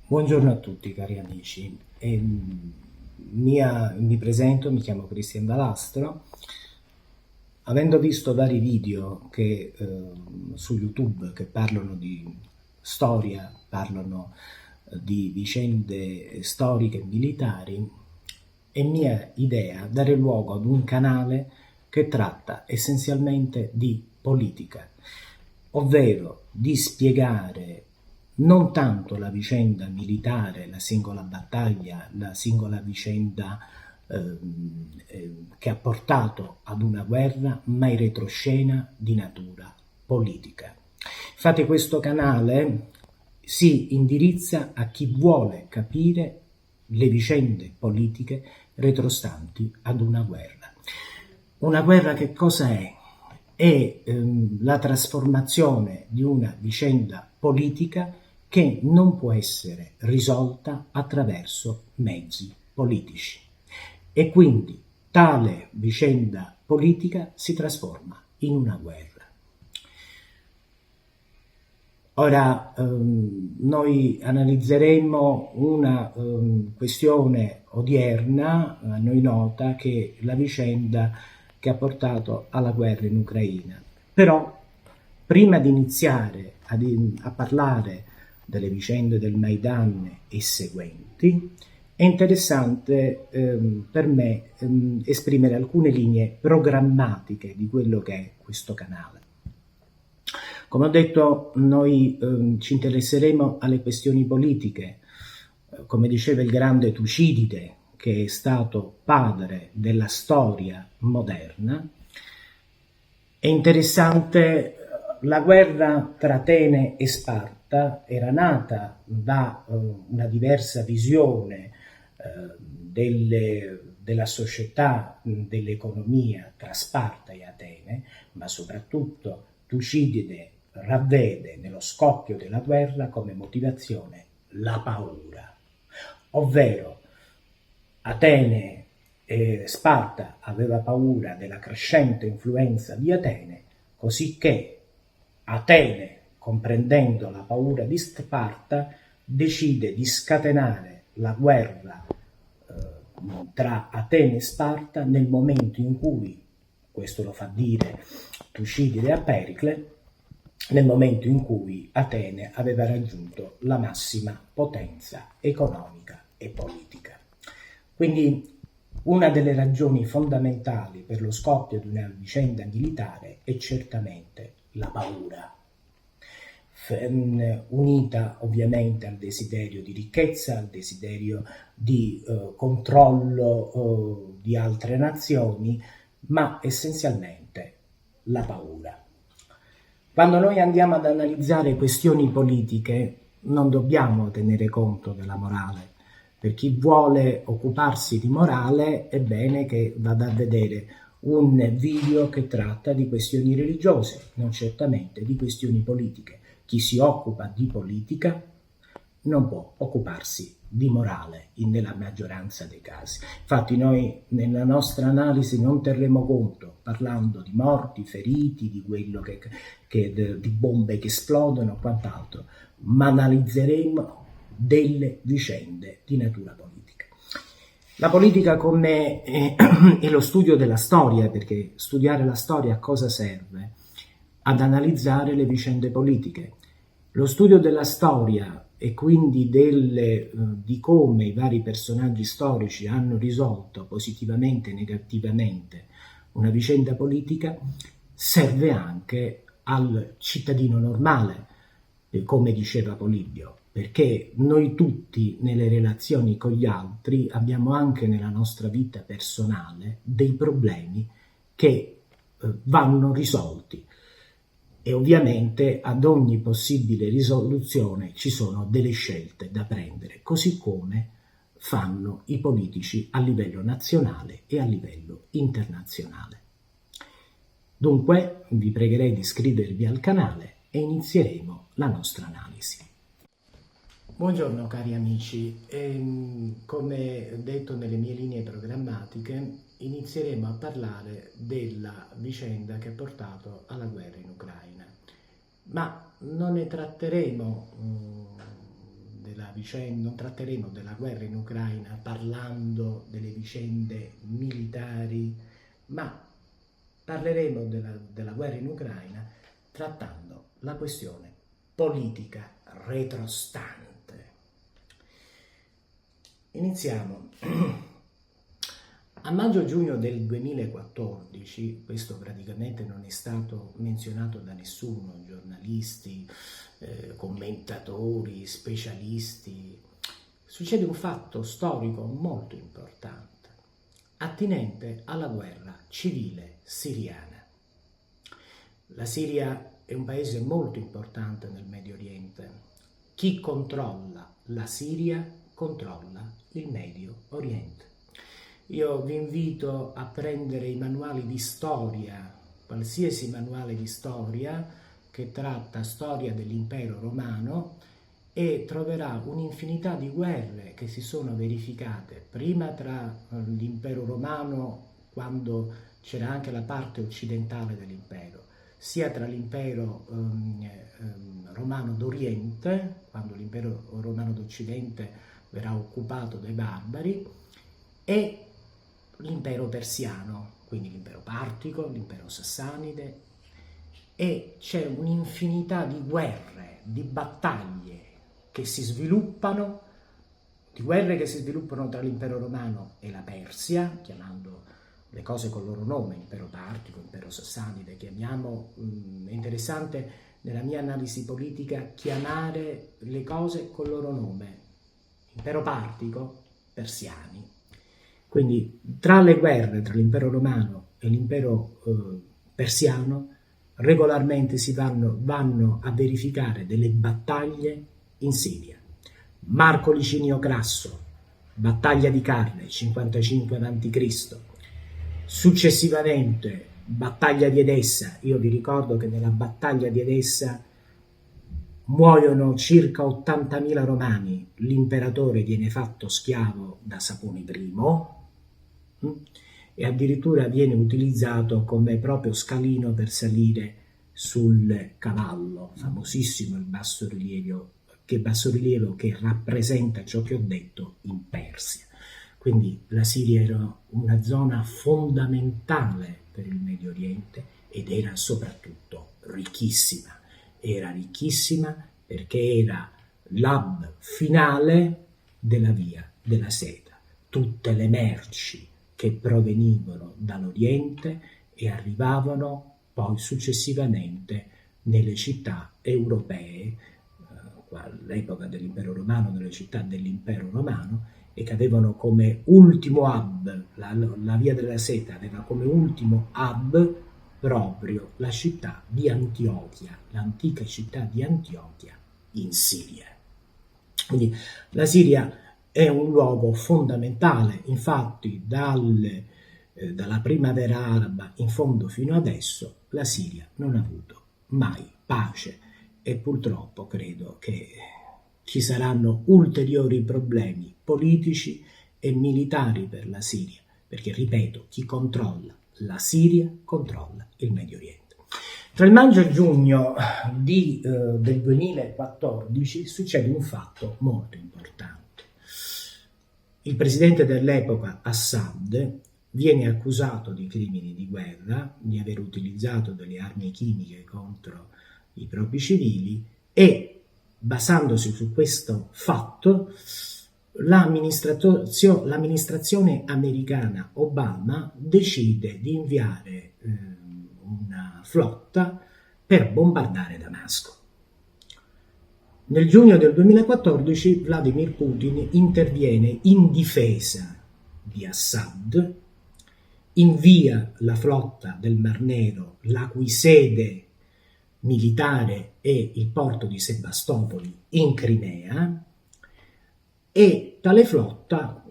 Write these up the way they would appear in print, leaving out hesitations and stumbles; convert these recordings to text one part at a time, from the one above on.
Buongiorno a tutti cari amici. Mi presento, mi chiamo Cristian Valastro. Avendo visto vari video su YouTube che parlano di storia, parlano di vicende storiche e militari, è mia idea dare luogo ad un canale che tratta essenzialmente di politica, ovvero di spiegare non tanto la vicenda militare, la singola battaglia, la singola vicenda che ha portato ad una guerra, ma in retroscena di natura politica. Infatti questo canale si indirizza a chi vuole capire le vicende politiche retrostanti ad una guerra. Una guerra che cosa è? È la trasformazione di una vicenda politica che non può essere risolta attraverso mezzi politici. E quindi tale vicenda politica si trasforma in una guerra. Ora noi analizzeremo una questione odierna, a noi nota, che è la vicenda che ha portato alla guerra in Ucraina. Però, prima di iniziare a parlare delle vicende del Maidan e seguenti, è interessante per me esprimere alcune linee programmatiche di quello che è questo canale. Come ho detto, noi ci interesseremo alle questioni politiche. Come diceva il grande Tucidide, che è stato padre della storia moderna, è interessante la guerra tra Atene e Sparta era nata da una diversa visione della società, dell'economia tra Sparta e Atene, ma soprattutto Tucidide ravvede nello scoppio della guerra come motivazione la paura, ovvero Atene Sparta aveva paura della crescente influenza di Atene, cosicché Atene, comprendendo la paura di Sparta, decide di scatenare la guerra tra Atene e Sparta nel momento in cui, questo lo fa dire Tucidide a Pericle, nel momento in cui Atene aveva raggiunto la massima potenza economica e politica. Quindi una delle ragioni fondamentali per lo scoppio di una vicenda militare è certamente la paura, unita ovviamente al desiderio di ricchezza, al desiderio di controllo di altre nazioni, ma essenzialmente la paura. Quando noi andiamo ad analizzare questioni politiche non dobbiamo tenere conto della morale. Per chi vuole occuparsi di morale è bene che vada a vedere un video che tratta di questioni religiose, non certamente di questioni politiche. Chi si occupa di politica non può occuparsi di morale nella maggioranza dei casi. Infatti noi nella nostra analisi non terremo conto, parlando di morti, feriti, di quello di bombe che esplodono o quant'altro, ma analizzeremo delle vicende di natura politica. La politica come è lo studio della storia, perché studiare la storia a cosa serve? Ad analizzare le vicende politiche. Lo studio della storia e quindi di come i vari personaggi storici hanno risolto positivamente e negativamente una vicenda politica serve anche al cittadino normale, come diceva Polibio, perché noi tutti nelle relazioni con gli altri abbiamo anche nella nostra vita personale dei problemi che vanno risolti. E ovviamente ad ogni possibile risoluzione ci sono delle scelte da prendere, così come fanno i politici a livello nazionale e a livello internazionale. Dunque vi pregherei di iscrivervi al canale e inizieremo la nostra analisi. Buongiorno cari amici, come detto nelle mie linee programmatiche inizieremo a parlare della vicenda che ha portato alla guerra in Ucraina, ma non ne tratteremo della vicenda, non tratteremo della guerra in Ucraina parlando delle vicende militari, ma parleremo della guerra in Ucraina trattando la questione politica retrostante. Iniziamo. A maggio-giugno del 2014, questo praticamente non è stato menzionato da nessuno, giornalisti, commentatori, specialisti, succede un fatto storico molto importante, attinente alla guerra civile siriana. La Siria è un paese molto importante nel Medio Oriente. Chi controlla la Siria controlla il Medio Oriente. Io vi invito a prendere i manuali di storia, qualsiasi manuale di storia che tratta storia dell'impero romano, e troverà un'infinità di guerre che si sono verificate prima tra l'impero romano, quando c'era anche la parte occidentale dell'impero, sia tra l'impero romano d'Oriente, quando l'impero romano d'Occidente verrà occupato dai barbari, e l'impero persiano, quindi l'impero partico, l'impero sassanide, e c'è un'infinità di guerre, di battaglie che si sviluppano, di guerre che si sviluppano tra l'impero romano e la Persia, chiamando le cose col loro nome, impero partico, impero sassanide, chiamiamo, è interessante nella mia analisi politica chiamare le cose col loro nome, impero partico, persiani. Quindi tra le guerre tra l'impero romano e l'impero persiano regolarmente si vanno a verificare delle battaglie in Siria. Marco Licinio Crasso, battaglia di Carne, 55 a.C. Successivamente battaglia di Edessa. Io vi ricordo che nella battaglia di Edessa muoiono circa 80.000 romani, l'imperatore viene fatto schiavo da Sapone I e addirittura viene utilizzato come proprio scalino per salire sul cavallo, famosissimo il bassorilievo che rappresenta ciò che ho detto in Persia. Quindi la Siria era una zona fondamentale per il Medio Oriente ed era soprattutto ricchissima. Era ricchissima perché era l'hub finale della via della seta. Tutte le merci che provenivano dall'Oriente e arrivavano poi successivamente nelle città europee, all'epoca dell'impero romano, nelle città dell'impero romano, e che avevano come ultimo hub, la via della seta aveva come ultimo hub proprio la città di Antiochia, l'antica città di Antiochia in Siria. Quindi la Siria è un luogo fondamentale, infatti dalla primavera araba in fondo fino adesso la Siria non ha avuto mai pace e purtroppo credo che ci saranno ulteriori problemi politici e militari per la Siria, perché ripeto, chi controlla la Siria controlla il Medio Oriente. Tra il maggio e il giugno del 2014 succede un fatto molto importante. Il presidente dell'epoca, Assad, viene accusato di crimini di guerra, di aver utilizzato delle armi chimiche contro i propri civili e, basandosi su questo fatto, l'amministrazione americana Obama decide di inviare una flotta per bombardare Damasco. Nel giugno del 2014 Vladimir Putin interviene in difesa di Assad, invia la flotta del Mar Nero, la cui sede militare è il porto di Sebastopoli in Crimea, e tale flotta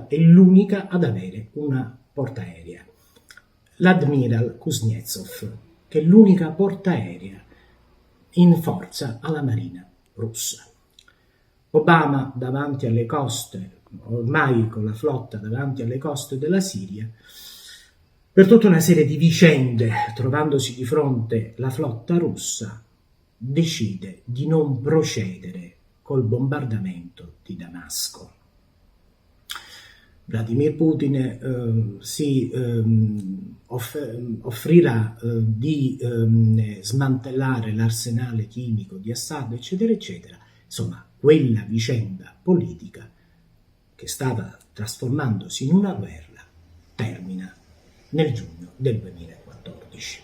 è l'unica ad avere una portaerea, l'Admiral Kuznetsov, che è l'unica portaerea in forza alla Marina russa. Obama davanti alle coste, ormai con la flotta davanti alle coste della Siria, per tutta una serie di vicende, trovandosi di fronte la flotta russa, decide di non procedere col bombardamento di Damasco. Vladimir Putin si offrirà di smantellare l'arsenale chimico di Assad, eccetera, eccetera. Insomma, quella vicenda politica che stava trasformandosi in una guerra termina nel giugno del 2014.